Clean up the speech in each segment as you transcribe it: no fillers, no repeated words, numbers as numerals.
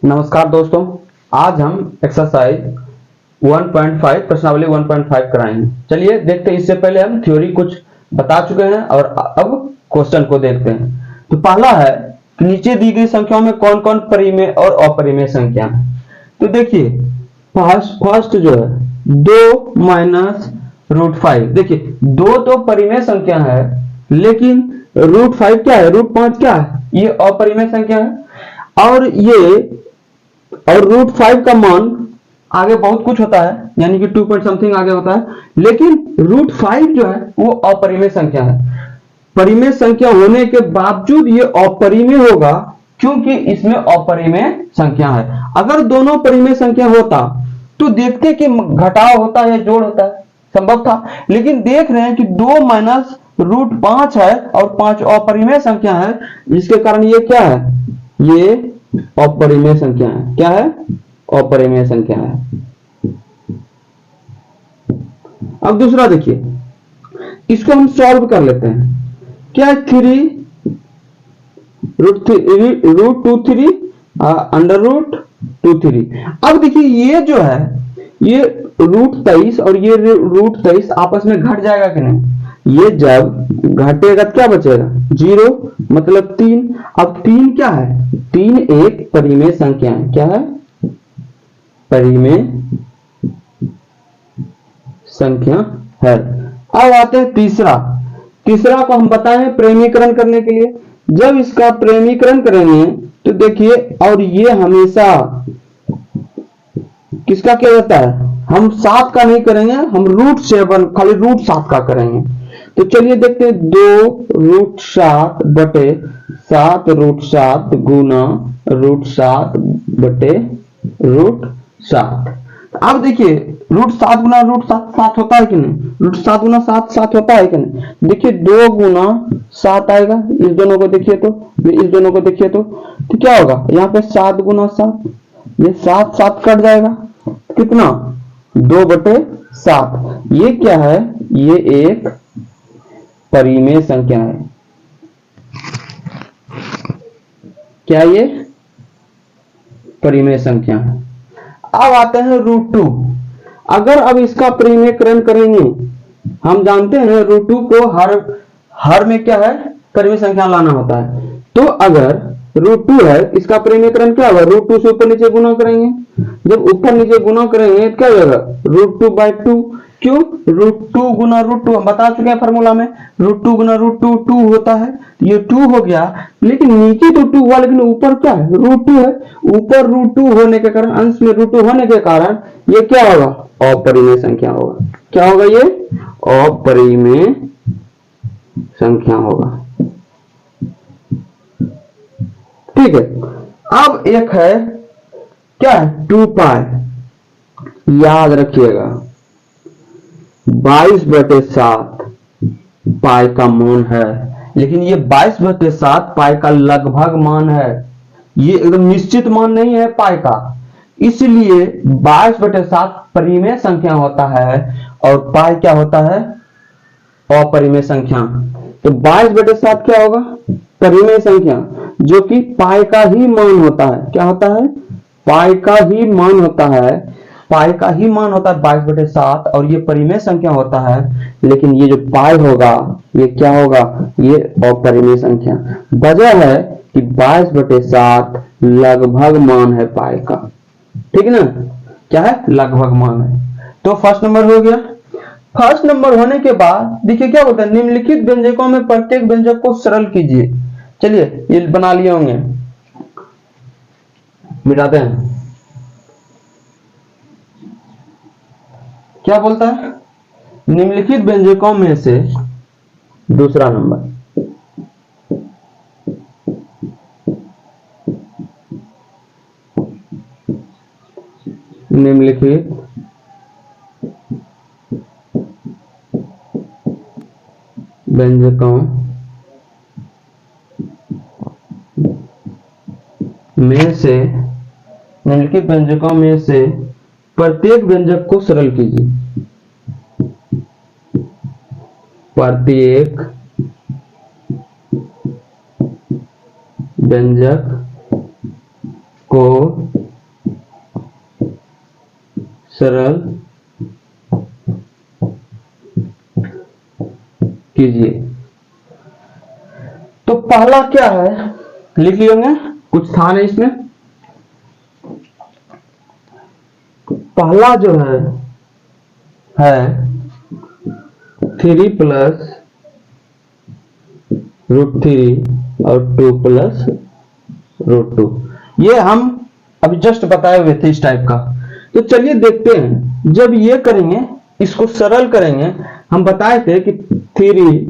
नमस्कार दोस्तों, आज हम एक्सरसाइज 1.5 प्रश्नावली 1.5 कराएंगे। चलिए देखते हैं। इससे पहले हम थ्योरी कुछ बता चुके हैं और अब क्वेश्चन को देखते हैं। तो पहला है कि नीचे दी गई संख्याओं में कौन कौन परिमेय और अपरिमेय संख्या है। तो देखिए फर्स्ट जो है 2 माइनस √5। देखिए दो तो परिमेय संख्या है, लेकिन √5 क्या है, √5 क्या है, ये अपरिमेय संख्या है। और √5 का मान आगे बहुत कुछ होता है, यानी कि 2 पॉइंट समथिंग आगे होता है, लेकिन √5 जो है वो अपरिमेय संख्या है। परिमेय संख्या होने के बावजूद ये अपरिमेय होगा, क्योंकि इसमें अपरिमेय संख्या है। अगर दोनों परिमेय संख्या होता तो देखते कि घटाव होता है या जोड़ होता है, संभव था। लेकिन देख रहे हैं कि 2 माइनस √5 है और 5 अपरिमेय संख्या है, जिसके कारण ये क्या है, ये अपरिमेय संख्या है। क्या है, अपरिमेय संख्या है। अब दूसरा देखिए, इसको हम सॉल्व कर लेते हैं। क्या 3√2 √2 अब देखिए ये जो है, ये √23 और ये √23 आपस में घट जाएगा कि नहीं। ये जब घटेगा क्या बचेगा, 0, मतलब 3। अब 3 क्या है, 3 एक परिमेय संख्या है। क्या है, परिमेय संख्या है। अब आते हैं तीसरा को हम बताएं प्रेमीकरण करने के लिए। जब इसका प्रेमीकरण करेंगे तो देखिए, और ये हमेशा किसका क्या होता है, हम 7 का नहीं करेंगे, हम √7 खाली √7 का करेंगे। तो चलिए देखते हैं, 2√7 बटे 7 √7 गुना √7 बटे √7। अब देखिए √7 गुना √7 7 होता है कि नहीं, √7 गुना 7 7 होता है कि नहीं। देखिए 2 गुना 7 आएगा, इस दोनों को देखिए तो इस दोनों को देखिए तो क्या होगा, यहाँ पे 7 गुना 7, ये 7 7 कट जाएगा, कितना, 2 बटे 7। ये क्या है, ये एक परिमेय संख्या है। क्या ये परिमेय संख्या है। अब आते हैं √2। अगर अब इसका परिमेयकरण करेंगे, हम जानते हैं √2 को हर में क्या है, परिमेय संख्या लाना होता है। तो अगर √2 है, इसका परिमेयकरण क्या होगा, √2 से ऊपर नीचे गुना करेंगे। जब ऊपर नीचे गुना करेंगे क्या होगा, √2/2। क्यों, √2 गुना √2 हम बता चुके हैं फॉर्मूला में, √2 गुना √2 2 होता है। ये 2 हो गया, लेकिन नीचे तो 2 हुआ, लेकिन ऊपर क्या है, √2 है। ऊपर √2 होने के कारण, अंश में √2 होने के कारण ये क्या होगा, अपरिमेय संख्या होगा। क्या होगा, ये अपरिमेय संख्या होगा। ठीक है। अब एक है क्या है, 2π। याद रखिएगा 22/7 पाई का मान है, लेकिन ये 22/7 पाई का लगभग मान है, ये एकदम निश्चित मान नहीं है पाई का। इसलिए 22/7 परिमेय संख्या होता है और पाई क्या होता है, अपरिमेय संख्या। तो 22/7 क्या होगा, परिमेय संख्या, जो कि पाई का ही मान होता है। क्या होता है, पाई का ही मान होता है, पाई का ही मान होता है 22/7, और ये परिमेय संख्या होता है। लेकिन ये जो पाई होगा ये क्या होगा, ये अपरिमेय संख्या। वजह है कि 22/7 लगभग मान है पाई का। ठीक है ना, क्या है, लगभग मान है। तो फर्स्ट नंबर हो गया। फर्स्ट नंबर होने के बाद देखिए क्या होता है, निम्नलिखित व्यंजकों में प्रत्येक व्यंजक को सरल कीजिए। चलिए ये बना लिए होंगे, मिटाते हैं। क्या बोलता है, निम्नलिखित व्यंजकों में से दूसरा नंबर, निम्नलिखित व्यंजकों में से, निम्नलिखित व्यंजकों में से प्रत्येक व्यंजक को सरल कीजिए। प्रत्येक व्यंजक को सरल कीजिए। तो पहला क्या है लिख लिए होंगे, कुछ था नहीं इसमें। पहला जो है 3 प्लस √3 और 2 प्लस √2, ये हम अभी जस्ट बताए हुए थे इस टाइप का। तो चलिए देखते हैं, जब ये करेंगे इसको सरल करेंगे, हम बताए थे कि 3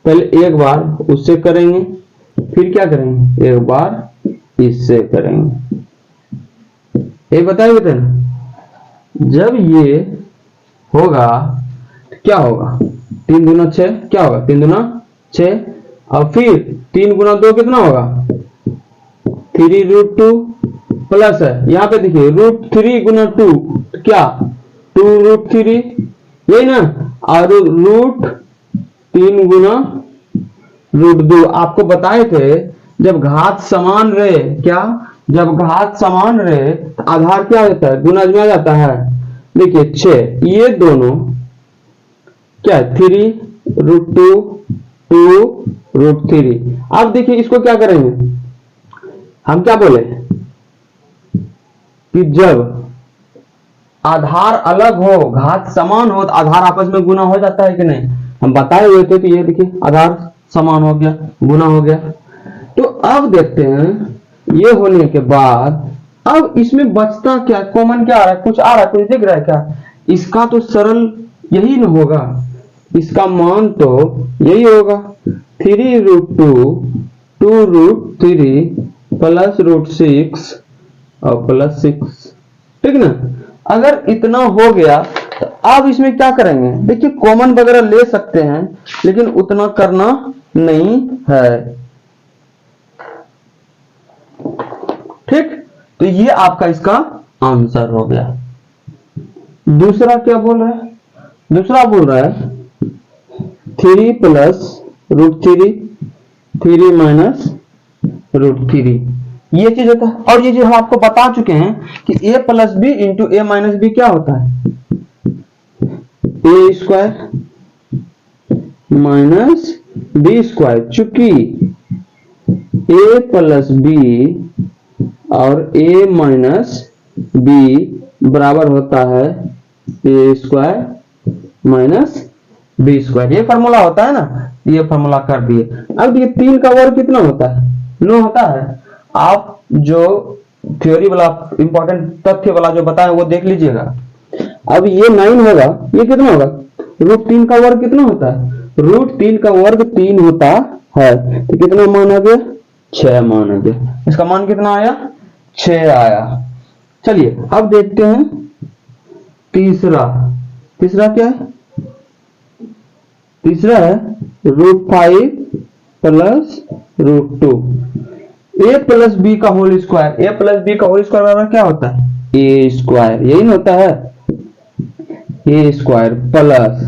पहले एक बार उससे करेंगे, फिर क्या करेंगे एक बार इससे करेंगे, ये बताए हुए थे ना। जब ये होगा तो क्या होगा, 3 दूना 6, क्या होगा 3 दूना 6, और फिर 3 गुना 2 कितना होगा 3√2 प्लस है, यहाँ पे देखिए √3 गुना 2 तो क्या 2√3, यही ना, और √3 गुना √2। आपको बताए थे जब घात समान रहे, क्या जब घात समान रहे तो आधार क्या होता है गुना में आ जाता है। देखिए 6, ये दोनों क्या है 3√2 2√3। अब देखिए इसको क्या करेंगे, हम क्या बोले कि जब आधार अलग हो घात समान हो तो आधार आपस में गुना हो जाता है कि नहीं, हम बताए हुए थे कि ये देखिए आधार समान हो गया गुना हो गया। तो अब देखते हैं ये होने के बाद अब इसमें बचता क्या, कॉमन क्या आ रहा है, कुछ आ रहा है, कुछ दिख रहा है क्या, इसका तो सरल यही न होगा, इसका मान तो यही होगा 3√2 2√3 प्लस √6 और प्लस 6, ठीक ना। अगर इतना हो गया तो अब इसमें क्या करेंगे, देखिए कॉमन वगैरह ले सकते हैं लेकिन उतना करना नहीं है, ठीक। तो ये आपका इसका आंसर हो गया। दूसरा क्या बोल रहा है, दूसरा बोल रहा है 3 प्लस √3 3 माइनस √3, ये चीज होता है। और ये जो हम आपको बता चुके हैं कि a plus B into A minus B क्या होता है a² माइनस b², चूंकि a प्लस बी और a माइनस बी बराबर होता है a² माइनस b², ये फॉर्मूला होता है ना, ये फॉर्मूला कर दिए। अब ये 3 का वर्ग कितना होता है 9 होता है। आप जो थ्योरी वाला इंपॉर्टेंट तथ्य वाला जो बताया वो देख लीजिएगा। अब ये 9 होगा, ये कितना होगा √3 का वर्ग कितना होता है, √3 का वर्ग 3 होता है, तो कितना मान आ गया 6 मान आ गया। इसका मान कितना आया 6 आया। चलिए अब देखते हैं तीसरा, तीसरा क्या है, तीसरा है √5 प्लस √2 a प्लस बी का whole square, a plus B का होल स्क्वायर क्या होता है a², यही ना होता है a² plus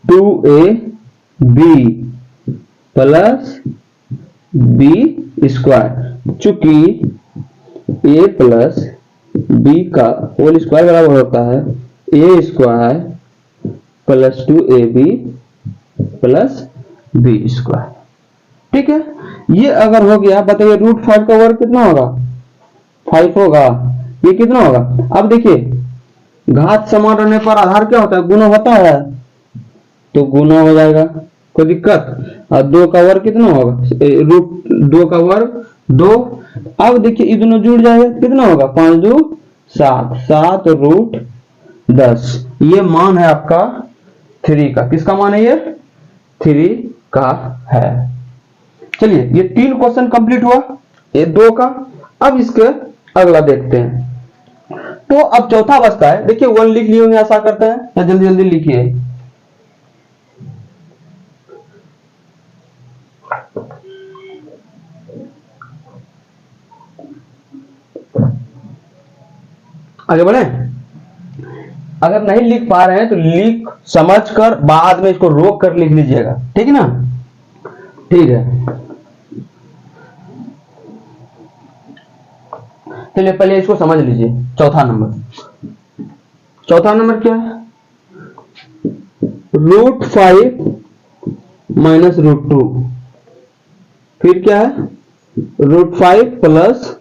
2ab plus b², चूंकि a प्लस बी का होल स्क्वायर बराबर होता है a² plus 2ab plus b², ठीक है। ये अगर हो गया बताइए √5 का वर्ग कितना होगा 5 होगा, ये कितना होगा। अब देखिए घात समान रहने पर आधार क्या होता है गुना होता है, तो गुना हो जाएगा कोई दिक्कत। और 2 का वर्ग कितना होगा √2 का वर्ग 2। अब देखिए ये दोनों जुड़ जाएगा कितना होगा 5 2 7 7 √10, ये मान है आपका 3 का, किसका मान है ये 3 का है। चलिए ये 3 क्वेश्चन कंप्लीट हुआ, ये 2 का। अब इसके अगला देखते हैं। तो अब चौथा बचता है, देखिए 1 लिख लिए होंगे ऐसा करते हैं, या जल्दी जल्दी लिखिए। आगे बढ़े। अगर नहीं लिख पा रहे हैं तो लिख समझकर बाद में इसको रोक कर लिख लीजिएगा, ठीक है ना, ठीक है। चलिए पहले इसको समझ लीजिए। चौथा नंबर क्या है? √5 माइनस √2, फिर क्या है? √5 प्लस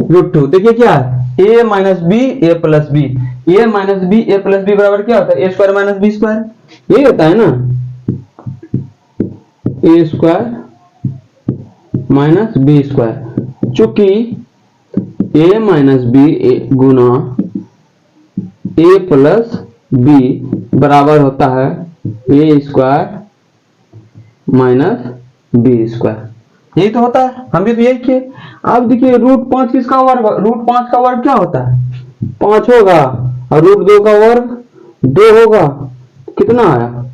√2। देखिए क्या है, a minus B A plus B, A minus B A plus B बराबर क्या होता है? A square minus B square, यही होता है ना, A square minus B square. चूंकि a माइनस बी गुना ए प्लस बी बराबर होता है A square minus B square, यही तो होता है, हम भी तो यही किए। अब देखिए √5 किसका वर्ग? √5 का वर्ग क्या होता है? 5 होगा, और √2 का वर्ग 2 होगा, कितना आया?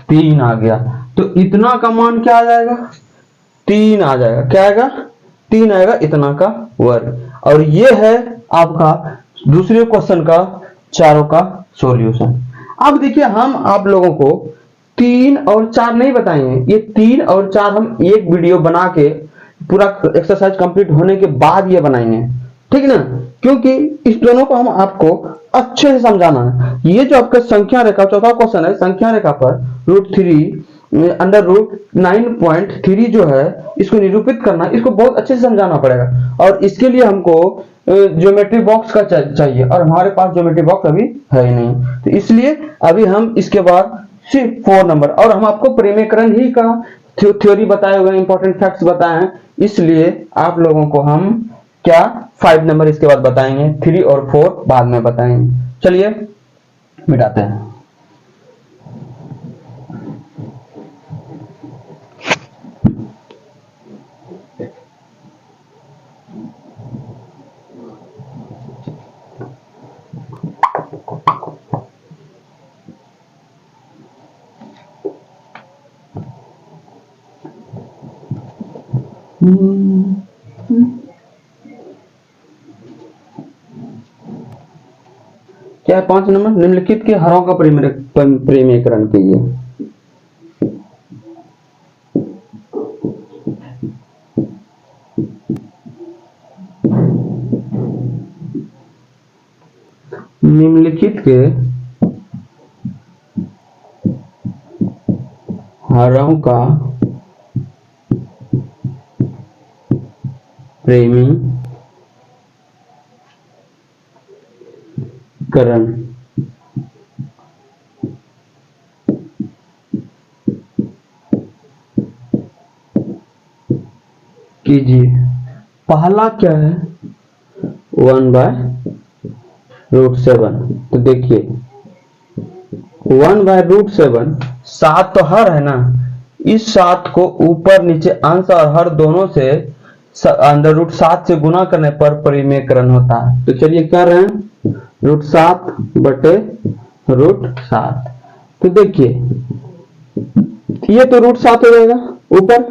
3 आ गया। तो इतना का मान क्या आ जाएगा? 3 आ जाएगा। क्या आएगा? 3 आएगा, इतना का वर्ग। और ये है आपका दूसरे क्वेश्चन का चारों का सॉल्यूशन। अब देखिए हम आप लोगों को 3 और 4 नहीं बताएंगे, ये 3 और 4 हम एक वीडियो बना के पूरा एक्सरसाइज कंप्लीट होने के बाद ये बनाएंगे, ठीक ना? क्योंकि इस दोनों को हम आपको अच्छे से समझाना है। ये जो आपका संख्या रेखा चौथा क्वेश्चन है, संख्या रेखा पर √3 अंडर √9.3 जो है इसको निरूपित करना, इसको बहुत अच्छे से समझाना पड़ेगा। और इसके लिए हमको ज्योमेट्री बॉक्स का चाहिए, और हमारे पास ज्योमेट्री बॉक्स अभी है ही नहीं, तो इसलिए अभी हम इसके बाद सिर्फ 4 नंबर, और हम आपको प्रेमीकरण ही का थ्योरी बताए हुए, इंपॉर्टेंट फैक्ट्स बताए हैं, इसलिए आप लोगों को हम क्या 5 नंबर इसके बाद बताएंगे, 3 और 4 बाद में बताएंगे। चलिए मिटाते हैं। क्या है 5 नंबर? निम्नलिखित के हरों का प्रेमीकरण कीजिए। निम्नलिखित के हरों का प्रेमीकरण कीजिए। पहला क्या है? 1/√7। तो देखिए 1/√7, 7 तो हर है ना, इस 7 को ऊपर नीचे अंश और हर दोनों से अंडर √7 से गुना करने पर परिमेयकरण होता है। तो चलिए कर रहे हैं, √7/√7। तो देखिए ये तो √7 हो जाएगा ऊपर,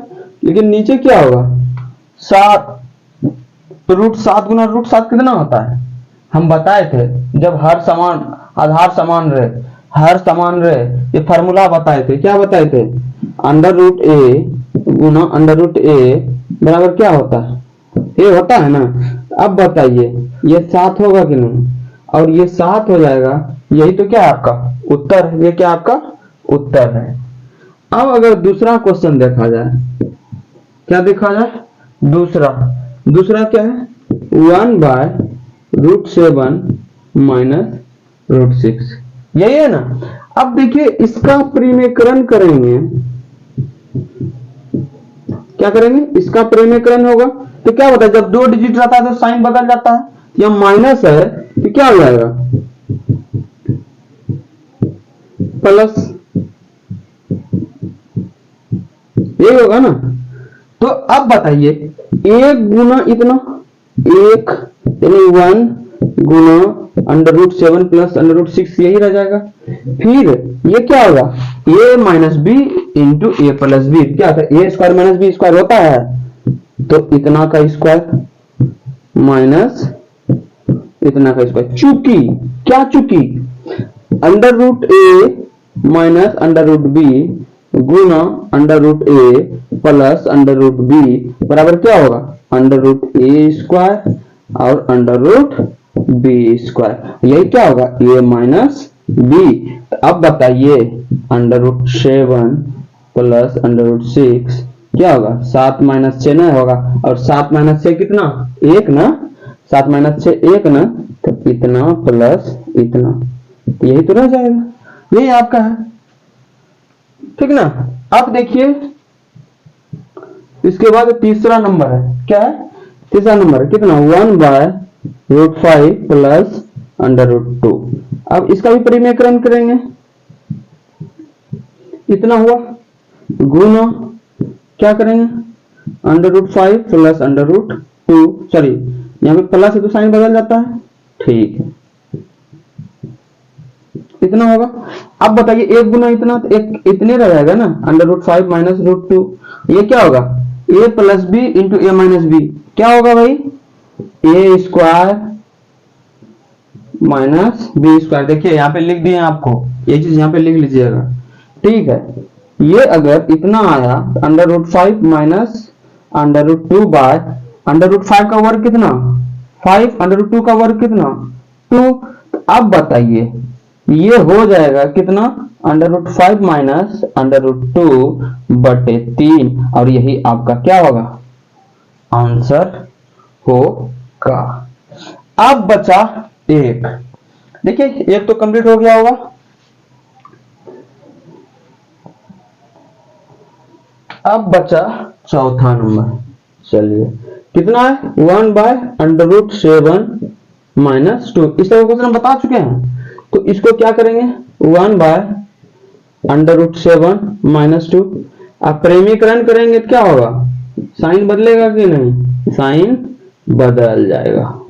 लेकिन नीचे क्या होगा? 7। तो √7 गुना √7 कितना होता है? हम बताए थे जब हर समान आधार समान रहे, ये फार्मूला बताए थे। क्या बताए थे? √a गुना √a बराबर क्या होता है? ये होता है ना। अब बताइए ये 7 होगा कि नहीं? और ये 7 हो जाएगा, यही तो क्या है आपका उत्तर है। ये क्या आपका उत्तर है। अब अगर दूसरा क्वेश्चन देखा जाए, क्या देखा जाए? दूसरा क्या है? 1/√7 माइनस √6, यही है ना। अब देखिए इसका प्रेमीकरण करेंगे, क्या करेंगे? इसका प्रेमीकरण होगा तो क्या होता है? जब 2 डिजिट रहता है तो साइन बदल जाता है, या माइनस है तो क्या हो जाएगा? प्लस, ये होगा ना। तो अब बताइए 1 गुना इतना, 1 यानी 1 गुना √7 प्लस √6, यही रह जाएगा। फिर ये क्या होगा? a minus B into A plus B, क्या होता है? A square minus B square होता है, तो इतना का स्क्वायर माइनस इतना का स्क्वायर। चूंकि √a माइनस √b गुना √a प्लस √b बराबर क्या होगा? √a स्क्वायर और अंडर रूट बी स्क्वायर, यही क्या होगा a माइनस बी। अब बताइए under root 7 plus under root 6 क्या होगा, 7 माइनस 6 ना होगा, और 7 माइनस 6 कितना, 1 ना, 7 माइनस 6 1 ना, तो इतना प्लस इतना, यही तो रह जाएगा, यही आपका है, ठीक ना। अब देखिए इसके बाद तीसरा नंबर है, क्या है तीसरा नंबर है कितना, 1/√5 प्लस अंडर रूट 2। अब इसका भी परिमेयकरण करेंगे, इतना हुआ गुना क्या करेंगे, under root 5 plus under root 2, sorry यहाँ पे प्लस है तो साइन बदल जाता है, ठीक है इतना होगा। अब बताइए एक गुना इतना तो एक इतने रह जाएगा ना, अंडर रूट 5 माइनस रूट 2, ये क्या होगा a plus B into A minus B, क्या होगा भाई A square minus B square. देखिए यहाँ पे लिख दिए आपको, ये चीज यहाँ पे लिख लीजिएगा, ठीक है। ये अगर इतना आया under root 5 minus under root 2 by under root 5 का वर्ग कितना 5, अंडर रूट 2 का वर्ग कितना 2। अब बताइए ये हो जाएगा कितना, under root 5 minus under root 2 बटे 3, और यही आपका क्या होगा आंसर होगा। अब बचा एक, देखिए एक तो कंप्लीट हो गया होगा, अब बचा चौथा नंबर, चलिए कितना है 1/√7 माइनस 2। इस तरह क्वेश्चन हम बता चुके हैं, तो इसको क्या करेंगे 1/√7 माइनस 2, आप प्रेमीकरण करेंगे तो क्या होगा, साइन बदलेगा कि नहीं, साइन बदल जाएगा।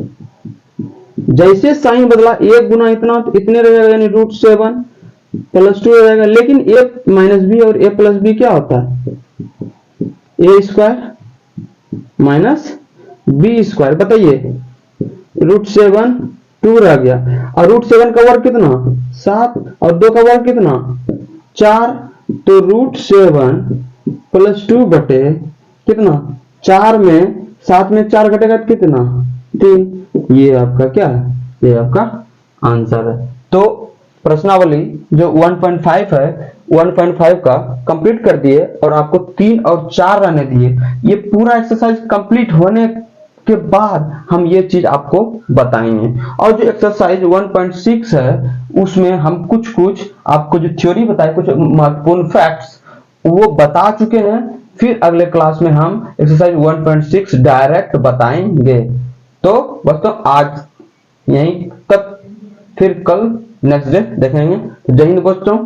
जैसे साइन बदला एक गुना इतना तो इतने रहेगा, यानी √7 प्लस 2 हो जाएगा, लेकिन a माइनस बी और a प्लस बी क्या होता है A square minus B square. बताइए √7 2 रह गया, और √7 का वर्ग कितना 7, और 2 का वर्ग कितना 4, तो √7 प्लस 2 बटे कितना 4 में 7 में 4 घटेगा तो कितना 3, ये आपका क्या है, ये आपका आंसर है। तो प्रश्नावली जो 1.5 है 1.5 का कंप्लीट कर दिए, और आपको 3 और 4 रहने दिए। ये पूरा एक्सरसाइज कंप्लीट होने के बाद हम ये चीज आपको बताएंगे। और जो एक्सरसाइज 1.6 है उसमें हम कुछ आपको जो थ्योरी बताए, कुछ महत्वपूर्ण फैक्ट्स वो बता चुके हैं। फिर अगले क्लास में हम एक्सरसाइज 1.6 डायरेक्ट बताएंगे। तो दोस्तों आज यहीं तक, फिर कल नेक्स्ट डे देखेंगे। जय हिंद दोस्तों।